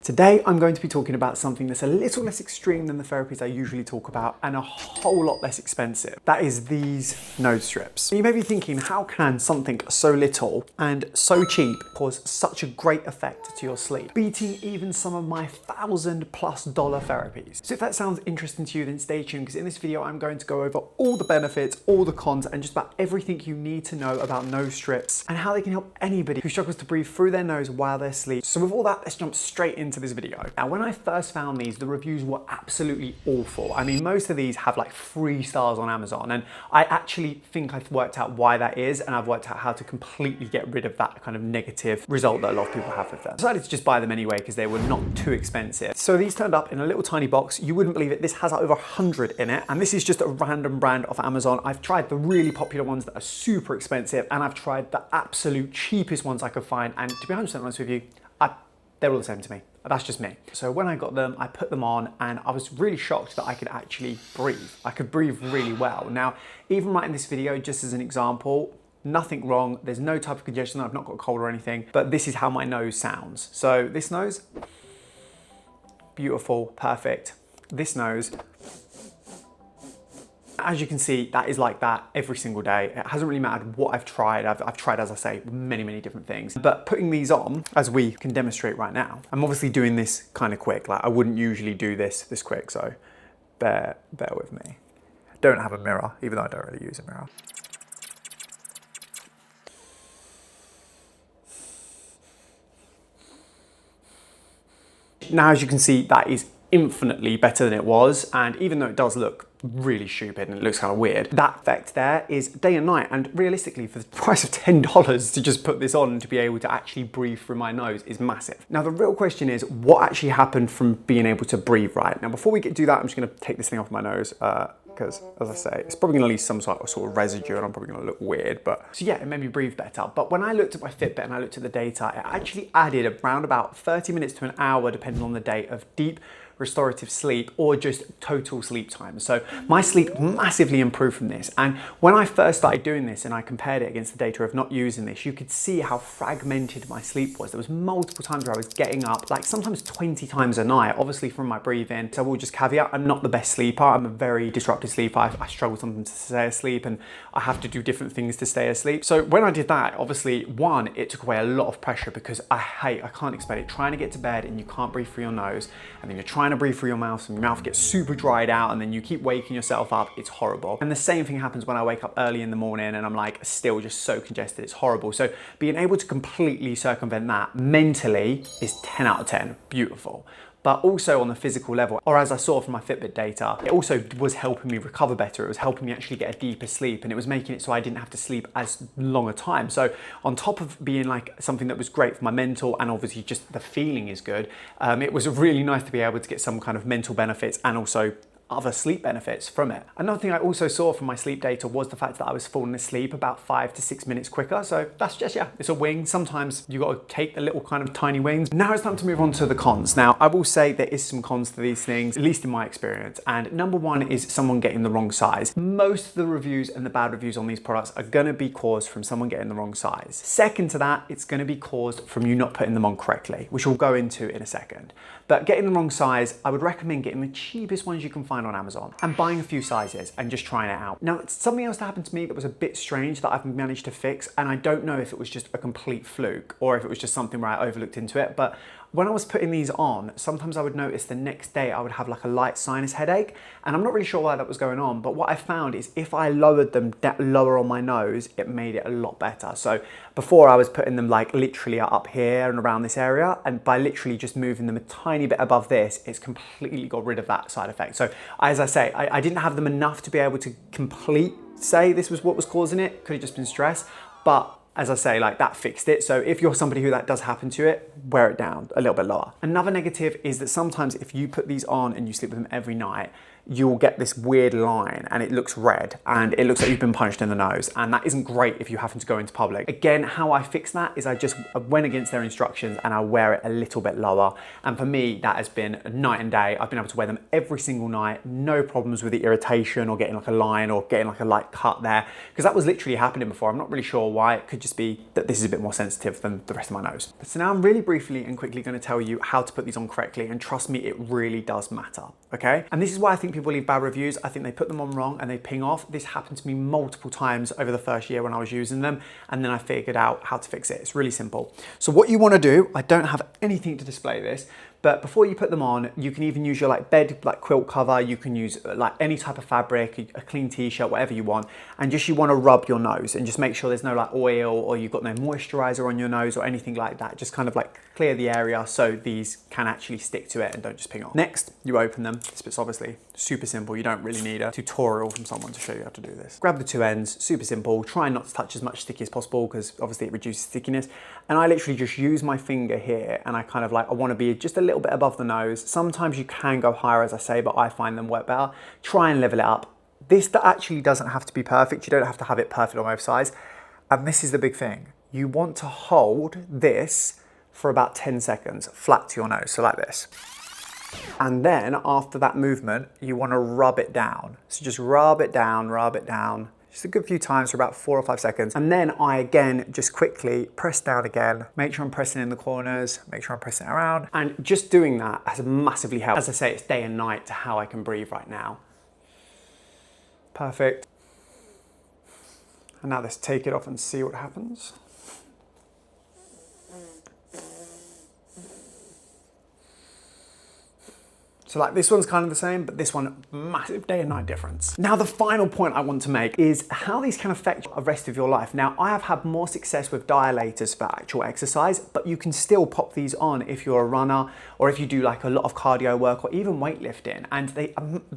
Today I'm going to be talking about something that's a little less extreme than the therapies I usually talk about and a whole lot less expensive. That is these nose strips. You may be thinking, how can something so little and so cheap cause such a great effect to your sleep, beating even some of my $1,000+ therapies? So if that sounds interesting to you, then stay tuned, because in this video I'm going to go over all the benefits, all the cons, and just about everything you need to know about nose strips and how they can help anybody who struggles to breathe through their nose while they sleep. So with all that, let's jump straight into this video. Now, when I first found these, the reviews were absolutely awful. I mean, most of these have like 3 stars on Amazon, and I actually think I've worked out why that is, and I've worked out how to completely get rid of that kind of negative result that a lot of people have with them. I decided to just buy them anyway because they were not too expensive. So these turned up in a little tiny box. You wouldn't believe it. This has over 100 in it, and this is just a random brand off Amazon. I've tried the really popular ones that are super expensive, and I've tried the absolute cheapest ones I could find, and to be 100% honest with you, they're all the same to me. That's just me. So when I got them, I put them on, and I was really shocked that I could actually breathe. I could breathe really well. Now, even right in this video, just as an example, nothing wrong. There's no type of congestion. I've not got a cold or anything, but this is how my nose sounds. So this nose, beautiful, perfect. This nose, as you can see, that is like that every single day. It hasn't really mattered what I've tried. I've tried, as I say, many different things. But putting these on, as we can demonstrate right now, I'm obviously doing this kind of quick. Like, I wouldn't usually do this quick, so bear with me. Don't have a mirror, even though I don't really use a mirror. Now, as you can see, that is infinitely better than it was, and even though it does look really stupid and it looks kind of weird, that effect there is day and night. And realistically, for the price of $10 to just put this on and to be able to actually breathe through my nose is massive. Now, the real question is, what actually happened from being able to breathe right? Now, before we get to that, I'm just going to take this thing off my nose, because, as I say, it's probably going to leave some sort of residue, and I'm probably going to look weird. But so yeah, it made me breathe better. But when I looked at my Fitbit and I looked at the data, it actually added around about 30 minutes to an hour, depending on the day, of deep restorative sleep or just total sleep time. So my sleep massively improved from this. And when I first started doing this and I compared it against the data of not using this, you could see how fragmented my sleep was. There was multiple times where I was getting up, like sometimes 20 times a night, obviously from my breathing. So I will just caveat, I'm not the best sleeper. I'm a very disruptive sleeper. I struggle sometimes to stay asleep, and I have to do different things to stay asleep. So when I did that, obviously, one, it took away a lot of pressure, because I can't explain it, trying to get to bed and you can't breathe through your nose, and then you're trying to breathe through your mouth, and your mouth gets super dried out, and then you keep waking yourself up. It's horrible. And the same thing happens when I wake up early in the morning and I'm like still just so congested. It's horrible. So being able to completely circumvent that mentally is 10 out of 10. Beautiful. But also on the physical level, or as I saw from my Fitbit data, it also was helping me recover better. It was helping me actually get a deeper sleep, and it was making it so I didn't have to sleep as long a time. So on top of being like something that was great for my mental, and obviously just the feeling is good, it was really nice to be able to get some kind of mental benefits and also other sleep benefits from it. Another thing I also saw from my sleep data was the fact that I was falling asleep about 5 to 6 minutes quicker. So that's just, yeah, it's a wing. Sometimes you got to take the little kind of tiny wings. Now it's time to move on to the cons. Now, I will say there is some cons to these things, at least in my experience. And number one is someone getting the wrong size. Most of the reviews and the bad reviews on these products are going to be caused from someone getting the wrong size. Second to that, it's going to be caused from you not putting them on correctly, which we'll go into in a second. But getting the wrong size, I would recommend getting the cheapest ones you can find on Amazon and buying a few sizes and just trying it out. Now, something else that happened to me that was a bit strange that I've managed to fix, and I don't know if it was just a complete fluke or if it was just something where I overlooked into it, but when I was putting these on, sometimes I would notice the next day I would have like a light sinus headache, and I'm not really sure why that was going on, but what I found is if I lowered them lower on my nose, it made it a lot better. So before I was putting them like literally up here and around this area, and by literally just moving them a tiny bit above this, it's completely got rid of that side effect. So as I say, I didn't have them enough to be able to say this was what was causing it. Could have just been stress, but as I say, like that fixed it. So if you're somebody who that does happen to it, wear it down a little bit lower. Another negative is that sometimes if you put these on and you sleep with them every night, you'll get this weird line and it looks red and it looks like you've been punched in the nose, and that isn't great if you happen to go into public. Again, how I fix that is I went against their instructions and I wear it a little bit lower, and for me that has been night and day. I've been able to wear them every single night, no problems with the irritation or getting like a line or getting like a light cut there, because that was literally happening before. I'm not really sure why. It could just be that this is a bit more sensitive than the rest of my nose. So now I'm really briefly and quickly going to tell you how to put these on correctly, and trust me, it really does matter, okay? And this is why I think people leave bad reviews. I think they put them on wrong and they ping off. This happened to me multiple times over the first year when I was using them, and then I figured out how to fix it. It's really simple. So what you want to do, I don't have anything to display this, but before you put them on, you can even use your like bed, like quilt cover. You can use like any type of fabric, a clean t-shirt, whatever you want. And just you want to rub your nose and just make sure there's no like oil or you've got no moisturizer on your nose or anything like that. Just kind of like clear the area so these can actually stick to it and don't just ping off. Next, you open them. This bit's obviously super simple. You don't really need a tutorial from someone to show you how to do this. Grab the two ends, super simple. Try not to touch as much sticky as possible because obviously it reduces stickiness. And I literally just use my finger here and I kind of like, I want to be just a little bit above the nose. Sometimes you can go higher, as I say, but I find them work better. Try and level it up. This actually doesn't have to be perfect. You don't have to have it perfect on both sides. And this is the big thing. You want to hold this for about 10 seconds flat to your nose, so like this. And then after that movement, you want to rub it down. So just rub it down, just a good few times for about 4 or 5 seconds. And then I again, just quickly press down again, make sure I'm pressing in the corners, make sure I'm pressing it around. And just doing that has massively helped. As I say, it's day and night to how I can breathe right now. Perfect. And now let's take it off and see what happens. So like this one's kind of the same, but this one, massive day and night difference. Now the final point I want to make is how these can affect the rest of your life. Now I have had more success with dilators for actual exercise, but you can still pop these on if you're a runner or if you do like a lot of cardio work or even weightlifting. And they,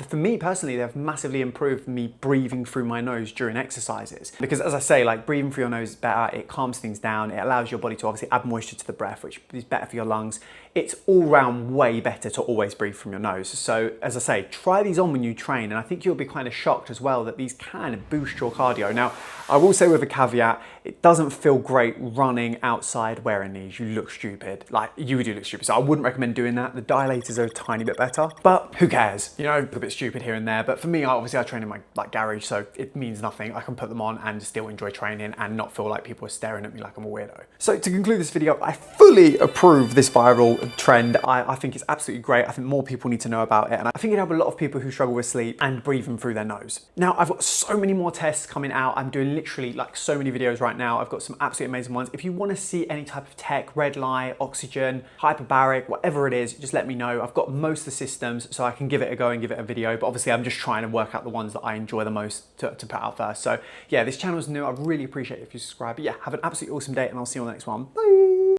for me personally, they've massively improved me breathing through my nose during exercises. Because as I say, like breathing through your nose is better, it calms things down, it allows your body to obviously add moisture to the breath, which is better for your lungs. It's all round way better to always breathe from your nose. So as I say, try these on when you train, and I think you'll be kind of shocked as well that these can boost your cardio. Now, I will say with a caveat, it doesn't feel great running outside wearing these. You look stupid. Like, you do look stupid. So I wouldn't recommend doing that. The dilators are a tiny bit better, but who cares? You know, a bit stupid here and there. But for me, obviously I train in my garage, so it means nothing. I can put them on and still enjoy training and not feel like people are staring at me like I'm a weirdo. So to conclude this video, I fully approve this viral trend. I think it's absolutely great. I think more people need to know about it. And I think it'd help a lot of people who struggle with sleep and breathing through their nose. Now, I've got so many more tests coming out. I'm doing literally like so many videos right now. I've got some absolutely amazing ones. If you want to see any type of tech, red light, oxygen, hyperbaric, whatever it is, just let me know. I've got most of the systems, so I can give it a go and give it a video. But obviously, I'm just trying to work out the ones that I enjoy the most to put out first. So yeah, this channel is new. I really appreciate it if you subscribe. But yeah, have an absolutely awesome day, and I'll see you on the next one. Bye.